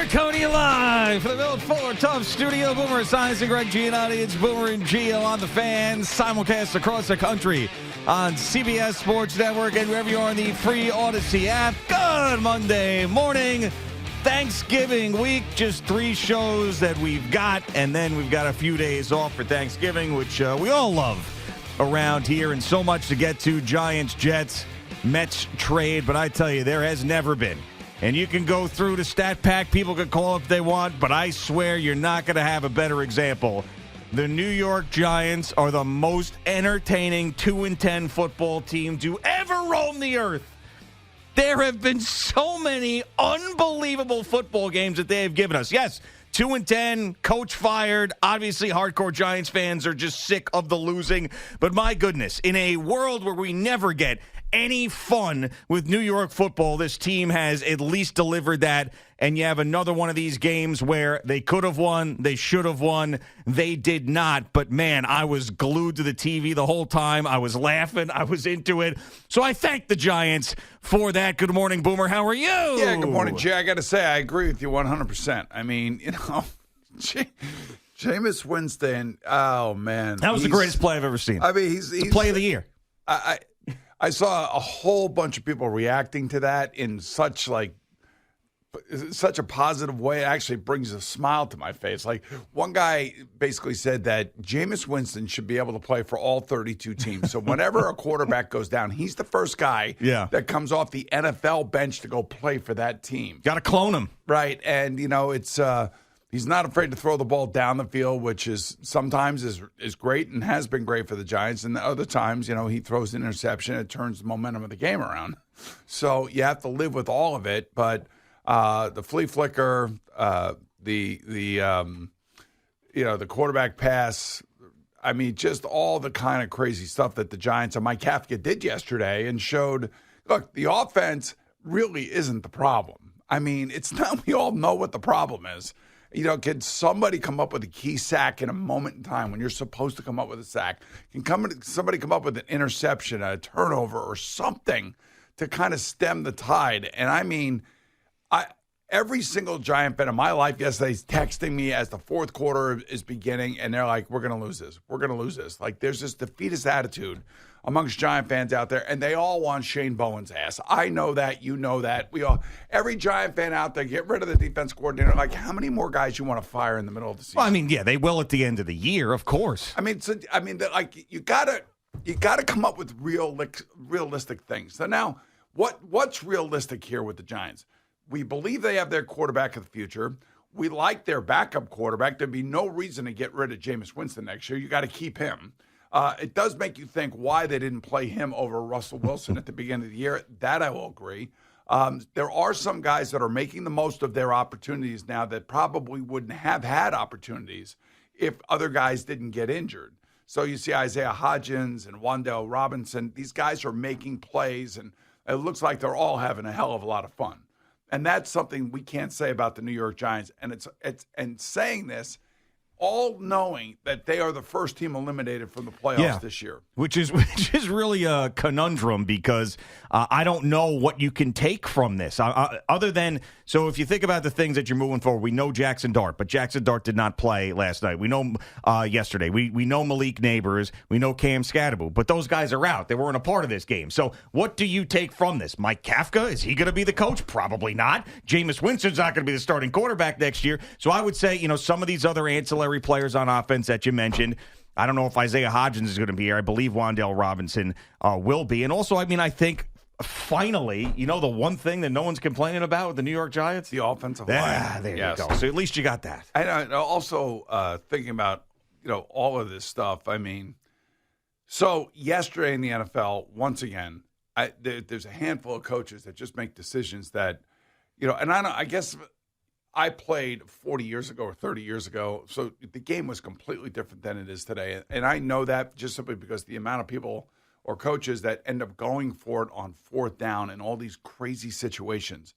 Coming live for the Village Fuller Tough Studio. Boomer Esiason and Greg Giannotti. It's Boomer and Gio on the Fan. Simulcast across the country on CBS Sports Network and wherever you are on the free Odyssey app. Good Monday morning. Thanksgiving week. Just 3 shows that we've got, and then we've got a few days off for Thanksgiving, which we all love around here, and so much to get to. Giants, Jets, Mets trade, but I tell you, there has never been. And you can go through the stat pack. People can call if they want, but I swear you're not going to have a better example. The New York Giants are the most entertaining 2-10 football team to ever roam the earth. There have been so many unbelievable football games that they have given us. Yes, 2-10, coach fired. Obviously, hardcore Giants fans are just sick of the losing. But my goodness, in a world where we never get any fun with New York football, this team has at least delivered that. And you have another one of these games where they could have won, they should have won, they did not. But, man, I was glued to the TV the whole time. I was laughing. I was into it. So I thank the Giants for that. Good morning, Boomer. How are you? Yeah, good morning, Jay. I got to say, I agree with you 100%. I mean, Jameis Winston, oh, man. That was the greatest play I've ever seen. I mean, he's the play of the year. I saw a whole bunch of people reacting to that in such a positive way. It actually brings a smile to my face. Like, one guy basically said that Jameis Winston should be able to play for all 32 teams. So whenever a quarterback goes down, he's the first guy that comes off the NFL bench to go play for that team. Got to clone him. Right. And, it's he's not afraid to throw the ball down the field, which is sometimes is great and has been great for the Giants. And other times, he throws an interception. It turns the momentum of the game around. So you have to live with all of it. But the flea flicker, the quarterback pass, I mean, just all the kind of crazy stuff that the Giants and Mike Kafka did yesterday and showed, look, the offense really isn't the problem. I mean, it's not, we all know what the problem is. Can somebody come up with a key sack in a moment in time when you're supposed to come up with a sack? Can somebody come up with an interception, a turnover, or something to kind of stem the tide? And I mean, every single Giant fan in my life yesterday is texting me as the fourth quarter is beginning, and they're like, we're going to lose this. We're going to lose this. Like, there's this defeatist attitude amongst Giant fans out there, and they all want Shane Bowen's ass. I know that. You know that. Every Giant fan out there, get rid of the defense coordinator. Like, how many more guys you want to fire in the middle of the season? Well, I mean, yeah, they will at the end of the year, of course. You gotta come up with realistic things. So now, what's realistic here with the Giants? We believe they have their quarterback of the future. We like their backup quarterback. There'd be no reason to get rid of Jameis Winston next year. You got to keep him. It does make you think why they didn't play him over Russell Wilson at the beginning of the year. That I will agree. There are some guys that are making the most of their opportunities now that probably wouldn't have had opportunities if other guys didn't get injured. So you see Isaiah Hodgins and Wan'Dale Robinson. These guys are making plays, and it looks like they're all having a hell of a lot of fun. And that's something we can't say about the New York Giants. And saying this, all knowing that they are the first team eliminated from the playoffs this year. Which is really a conundrum because I don't know what you can take from this. Other than, so if you think about the things that you're moving forward, we know Jackson Dart, but Jackson Dart did not play last night. We know yesterday. We know Malik Neighbors. We know Cam Scatterbo, but those guys are out. They weren't a part of this game. So what do you take from this? Mike Kafka, is he going to be the coach? Probably not. Jameis Winston's not going to be the starting quarterback next year. So I would say, some of these other ancillary players on offense that you mentioned, I don't know if Isaiah Hodgins is going to be here. I believe Wan'Dale Robinson will be. And also, I think finally, the one thing that no one's complaining about with the New York Giants? The offensive line. There you go. So at least you got that. And also thinking about, all of this stuff, I mean, so yesterday in the NFL, once again, there's a handful of coaches that just make decisions that, and I guess I played 40 years ago or 30 years ago, so the game was completely different than it is today. And I know that just simply because the amount of people or coaches that end up going for it on fourth down in all these crazy situations.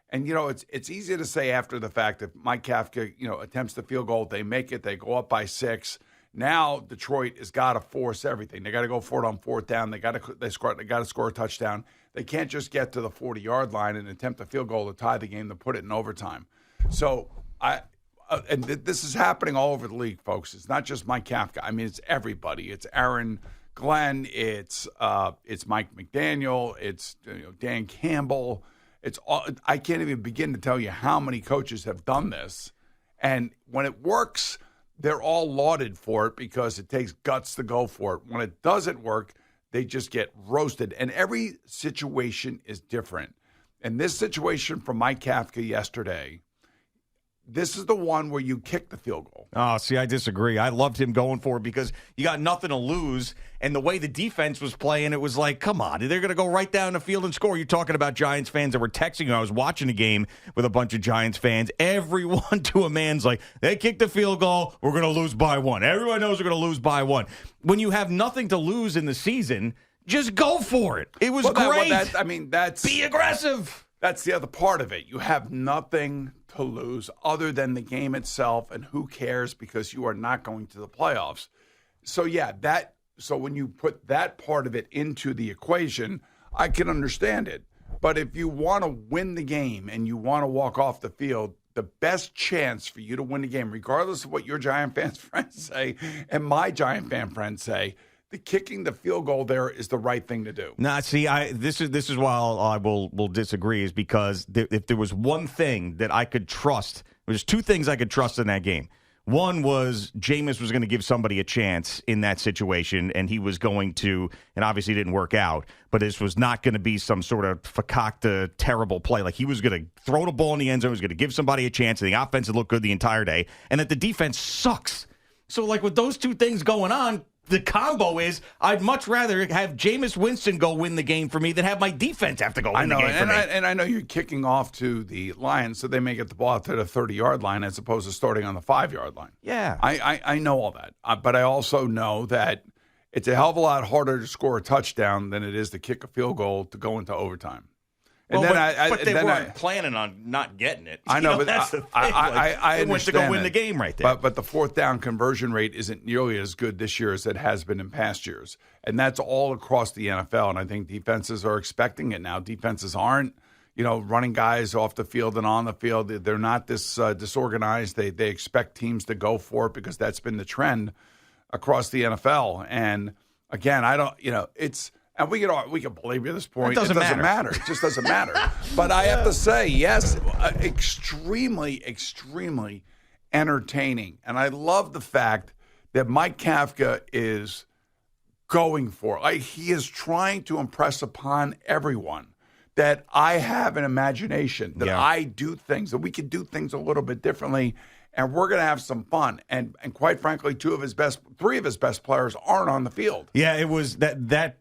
And, it's easy to say after the fact that Mike Kafka, attempts the field goal, they make it, they go up by 6. Now Detroit has got to force everything. They got to go for it on fourth down. They got to score a touchdown. They can't just get to the 40-yard line and attempt a field goal to tie the game to put it in overtime. So this is happening all over the league, folks. It's not just Mike Kafka. I mean, it's everybody. It's Aaron Glenn. It's Mike McDaniel. It's Dan Campbell. It's all. I can't even begin to tell you how many coaches have done this. And when it works, they're all lauded for it because it takes guts to go for it. When it doesn't work, they just get roasted. And every situation is different. And this situation from Mike Kafka yesterday, this is the one where you kick the field goal. Oh, see, I disagree. I loved him going for it because you got nothing to lose. And the way the defense was playing, it was like, come on, they're going to go right down the field and score. You're talking about Giants fans that were texting you. I was watching a game with a bunch of Giants fans. Everyone to a man's like, they kicked the field goal, we're going to lose by one. Everyone knows we're going to lose by one. When you have nothing to lose in the season, just go for it. It was great. That's be aggressive. That's the other part of it. You have nothing to lose other than the game itself, and who cares because you are not going to the playoffs. So, so when you put that part of it into the equation, I can understand it. But if you want to win the game and you want to walk off the field, the best chance for you to win the game, regardless of what your Giant fans friends say and my Giant fan friends say, the kicking the field goal there is the right thing to do. Nah, see, this is why I will disagree, is because if there was one thing that I could trust, there's two things I could trust in that game. One was Jameis was going to give somebody a chance in that situation, and he was going to, and obviously it didn't work out, but this was not going to be some sort of fakakta terrible play. Like, he was going to throw the ball in the end zone, he was going to give somebody a chance, and the offense would look good the entire day, and that the defense sucks. So, like, with those two things going on, the combo is I'd much rather have Jameis Winston go win the game for me than have my defense have to go win the game for me. And I know you're kicking off to the Lions, so they may get the ball out to the 30-yard line as opposed to starting on the 5-yard line. Yeah. I know all that. But I also know that it's a hell of a lot harder to score a touchdown than it is to kick a field goal to go into overtime. And but they weren't planning on not getting it. I know, but that's the thing. I they went to go win it. the game right there. But the fourth down conversion rate isn't nearly as good this year as it has been in past years. And that's all across the NFL. And I think defenses are expecting it now. Defenses aren't, running guys off the field and on the field. They're not this disorganized. They expect teams to go for it because that's been the trend across the NFL. And again, I don't, it's. And we can believe you at this point. It doesn't matter. It just doesn't matter. But I have to say, yes, extremely, extremely entertaining. And I love the fact that Mike Kafka is going for it. Like, he is trying to impress upon everyone that I have an imagination, that I do things, that we can do things a little bit differently. And we're going to have some fun. And quite frankly, three of his best players aren't on the field. Yeah, it was that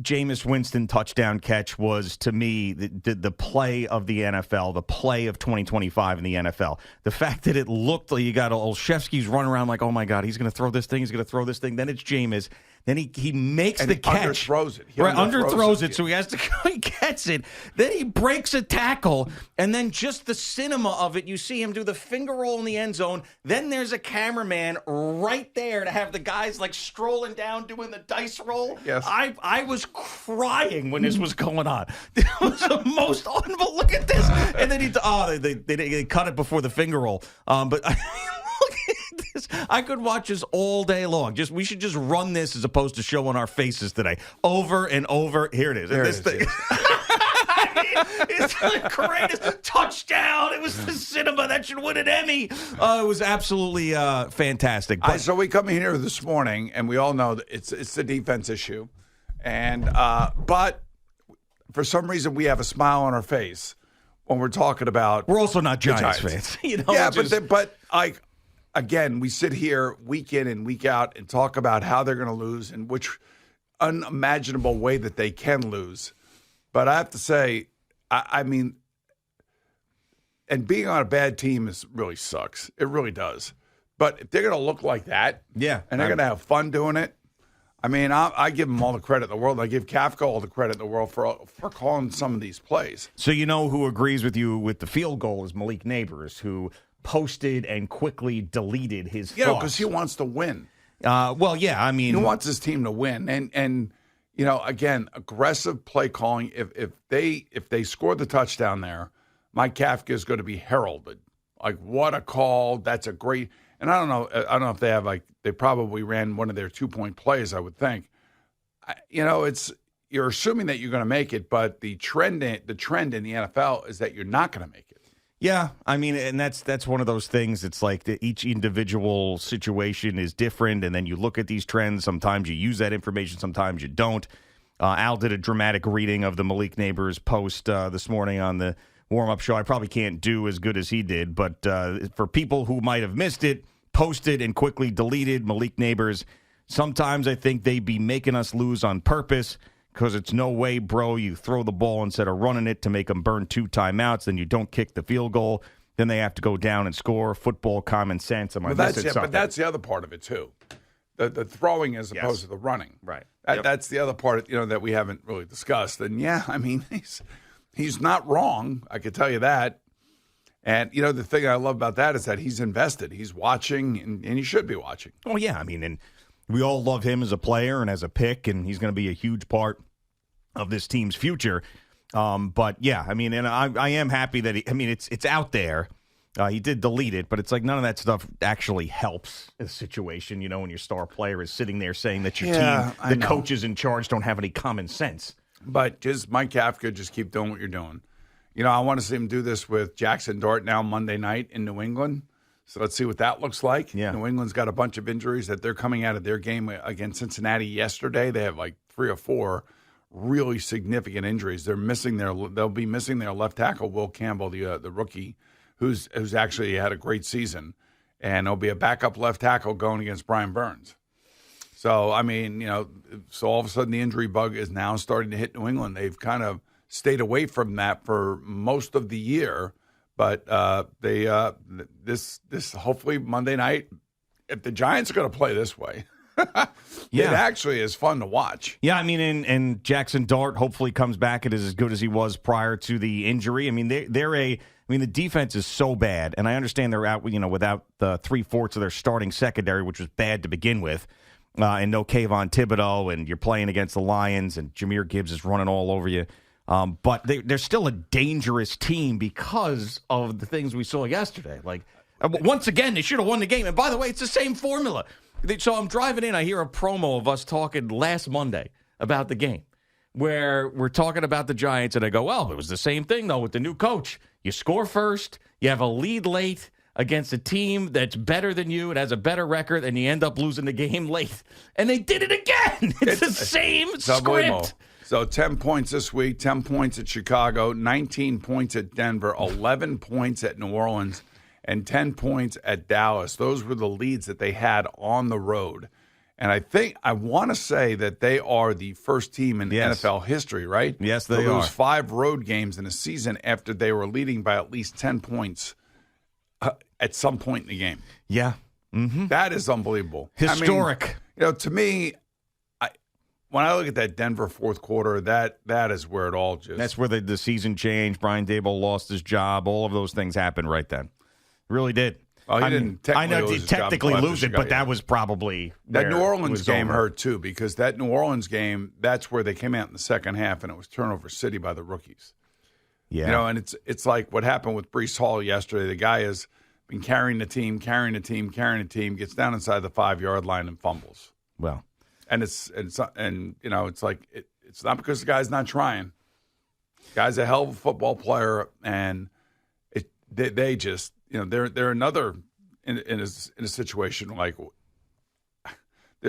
Jameis Winston touchdown catch was, to me, the play of the NFL, the play of 2025 in the NFL. The fact that it looked like you got Olszewski's running around like, oh, my God, he's going to throw this thing, Then it's Jameis. Then he makes the catch. Underthrows it. Underthrows it, so he has to he gets it. Then he breaks a tackle, and then just the cinema of it, you see him do the finger roll in the end zone. Then there's a cameraman right there to have the guys like strolling down doing the dice roll. Yes. I was crying when this was going on. It was the most unbelievable. Look at this. And then they cut it before the finger roll. But look at this. I could watch this all day long. We should just run this as opposed to showing our faces today. Over and over. Here it is. There this it thing. is. It's the greatest touchdown. It was the cinema that should win an Emmy. It was absolutely fantastic. So we come in here this morning, and we all know that it's the defense issue, and but for some reason we have a smile on our face when we're talking about. We're also not Giants fans, Again, we sit here week in and week out and talk about how they're going to lose and which unimaginable way that they can lose. But I have to say, I mean, and being on a bad team really sucks. It really does. But if they're going to look like that, and they're going to have fun doing it, I mean, I give them all the credit in the world. I give Kafka all the credit in the world for calling some of these plays. So you know who agrees with you with the field goal is Malik Neighbors, who posted and quickly deleted his thoughts. Because he wants to win. I mean, he wants his team to win, and again, aggressive play calling. If they score the touchdown there, Mike Kafka is going to be heralded Like, what a call. That's a great – and I don't know if they have, like, they probably ran one of their 2-point plays, I would think. It's – you're assuming that you're going to make it, but the trend in the NFL is that you're not going to make it. Yeah, I mean, and that's one of those things. It's like each individual situation is different, and then you look at these trends. Sometimes you use that information, sometimes you don't. Al did a dramatic reading of the Malik Neighbors post this morning on the warm-up show. I probably can't do as good as he did, but for people who might have missed it, posted and quickly deleted Malik Neighbors. Sometimes I think they be making us lose on purpose because it's no way, bro, you throw the ball instead of running it to make them burn 2 timeouts, then you don't kick the field goal, then they have to go down and score. Football common sense. But that's the other part of it, too. The throwing as opposed to the running. Right. That's the other part, that we haven't really discussed. And, yeah, I mean, he's not wrong. I could tell you that. And, the thing I love about that is that he's invested. He's watching, and he should be watching. Oh, yeah. I mean, and we all love him as a player and as a pick, and he's going to be a huge part of this team's future. But, yeah, I mean, and I am happy that it's out there. He did delete it, but it's like none of that stuff actually helps the situation, when your star player is sitting there saying that your team, the coaches in charge, don't have any common sense. But just Mike Kafka, just keep doing what you're doing. I want to see him do this with Jackson Dart now Monday night in New England. So let's see what that looks like. Yeah. New England's got a bunch of injuries that they're coming out of their game against Cincinnati yesterday. They have like 3 or 4 really significant injuries. They'll be missing their left tackle, Will Campbell, the rookie, who's actually had a great season, and there'll be a backup left tackle going against Brian Burns. So I mean, so all of a sudden the injury bug is now starting to hit New England. They've kind of stayed away from that for most of the year. But this hopefully Monday night, if the Giants are going to play this way, it actually is fun to watch. Yeah, I mean, and Jackson Dart hopefully comes back and is as good as he was prior to the injury. I mean, the defense is so bad, and I understand they're out, without the 3/4 of their starting secondary, which was bad to begin with, and no Kayvon Thibodeau, and you're playing against the Lions, and Jahmyr Gibbs is running all over you. But they're still a dangerous team because of the things we saw yesterday. Like, once again, they should have won the game. And by the way, it's the same formula. So I'm driving in. I hear a promo of us talking last Monday about the game where we're talking about the Giants. And I go, well, it was the same thing, though, with the new coach. You score first. You have a lead late against a team that's better than you. It has a better record. And you end up losing the game late. And they did it again. It's the same script. So 10 points this week, 10 points at Chicago, 19 points at Denver, 11 points at New Orleans, and 10 points at Dallas. Those were the leads that they had on the road. And I want to say that they are the first team in NFL history, right? Yes, they are. Lose 5 road games in a season after they were leading by at least 10 points at some point in the game. Yeah. Mm-hmm. That is unbelievable. Historic. I mean, to me, when I look at that Denver fourth quarter, that is where it all just... That's where the season changed. Brian Daboll lost his job. All of those things happened right then. Really did. Well, he didn't technically lose it, but that was probably that New Orleans game hurt too, because that New Orleans game, that's where they came out in the second half, and it was turnover city by the rookies. Yeah, and it's like what happened with Breece Hall yesterday. The guy has been carrying the team, gets down inside the 5-yard line and fumbles. Well. And it's like it's not because the guy's not trying. The guy's a hell of a football player, and they just they're another in a situation like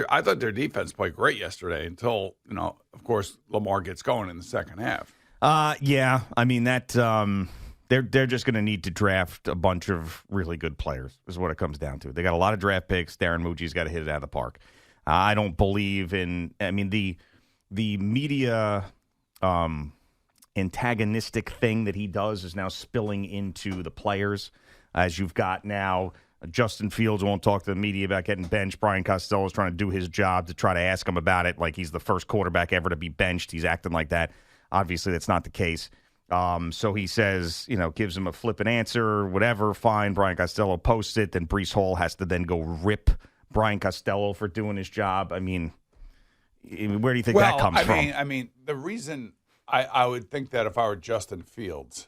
I thought their defense played great yesterday until of course Lamar gets going in the second half. Yeah, I mean that they're just going to need to draft a bunch of really good players is what it comes down to. They got a lot of draft picks. Darren Mucci's got to hit it out of the park. I don't believe in. I mean, the media antagonistic thing that he does is now spilling into the players. As you've got now, Justin Fields won't talk to the media about getting benched. Brian Costello is trying to do his job to try to ask him about it, like he's the first quarterback ever to be benched. He's acting like that. Obviously, that's not the case. So he says, gives him a flippant answer or whatever. Fine. Brian Costello posts it. Then Breece Hall has to then go rip Brian Costello for doing his job. I mean, where do you think that comes from? I mean, the reason I would think that if I were Justin Fields,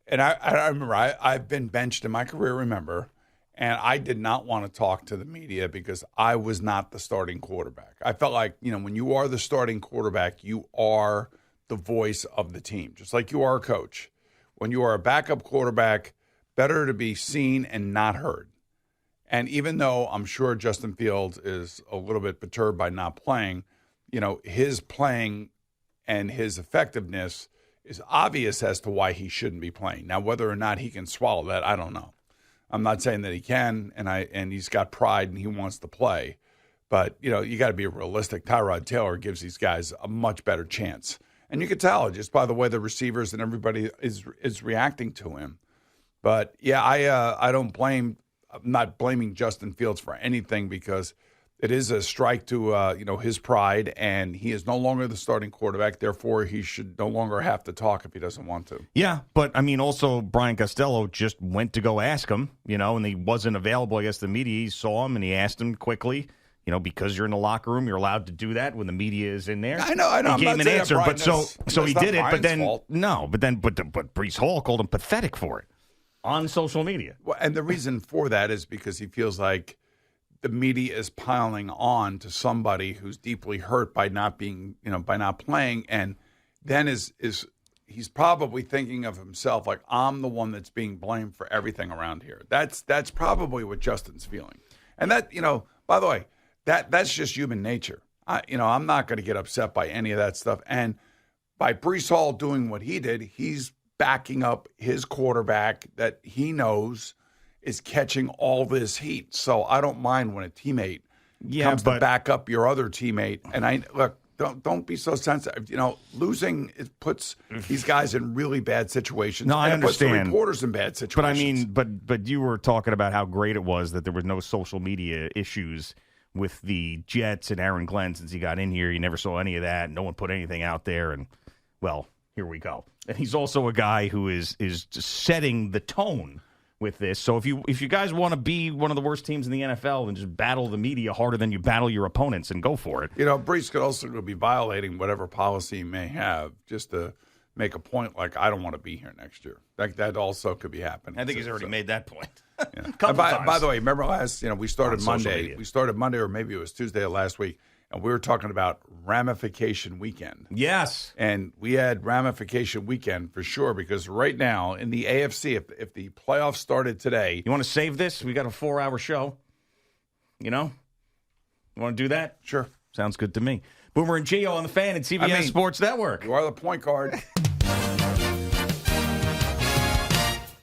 And I remember I've been benched in my career, remember, and I did not want to talk to the media because I was not the starting quarterback. I felt like, when you are the starting quarterback, you are the voice of the team, just like you are a coach. When you are a backup quarterback, better to be seen and not heard. And even though I'm sure Justin Fields is a little bit perturbed by not playing, his playing and his effectiveness is obvious as to why he shouldn't be playing. Now, whether or not he can swallow that, I don't know. I'm not saying that he can, and he's got pride and he wants to play. But, you got to be realistic. Tyrod Taylor gives these guys a much better chance. And you can tell just by the way the receivers and everybody is reacting to him. But, yeah, I don't blame – I'm not blaming Justin Fields for anything because it is a strike to, his pride, and he is no longer the starting quarterback. Therefore, he should no longer have to talk if he doesn't want to. Yeah, but, also Brian Costello just went to go ask him, and he wasn't available. I guess the media saw him, and he asked him quickly. Because you're in the locker room, you're allowed to do that when the media is in there. I know. He gave him an answer, but so he did it. But then fault. But Breece Hall called him pathetic for it on social media. Well, and the reason for that is because he feels like the media is piling on to somebody who's deeply hurt by not being, by not playing, and then he's probably thinking of himself like, I'm the one that's being blamed for everything around here. That's probably what Justin's feeling, and that by the way. That's just human nature. I'm not going to get upset by any of that stuff. And by Breece Hall doing what he did, he's backing up his quarterback that he knows is catching all this heat. So I don't mind when a teammate comes to back up your other teammate. And don't be so sensitive. Losing puts these guys in really bad situations. No, I understand. It puts the reporters in bad situations. But you were talking about how great it was that there was no social media issues with the Jets and Aaron Glenn since he got in here. You never saw any of that. No one put anything out there. And, well, here we go. And he's also a guy who is just setting the tone with this. So if you guys want to be one of the worst teams in the NFL, then just battle the media harder than you battle your opponents and go for it. Breece could also be violating whatever policy he may have just to make a point like, I don't want to be here next year. That also could be happening. I think he's already made that point. Yeah. By the way, remember we started Monday. We started Monday, or maybe it was Tuesday of last week, and we were talking about Ramification Weekend. Yes. And we had Ramification Weekend for sure, because right now in the AFC, if the playoffs started today. You want to save this? We got a 4-hour show. You want to do that? Sure. Sounds good to me. Boomer and Gio on the Fan and CBS Sports Network. You are the point guard.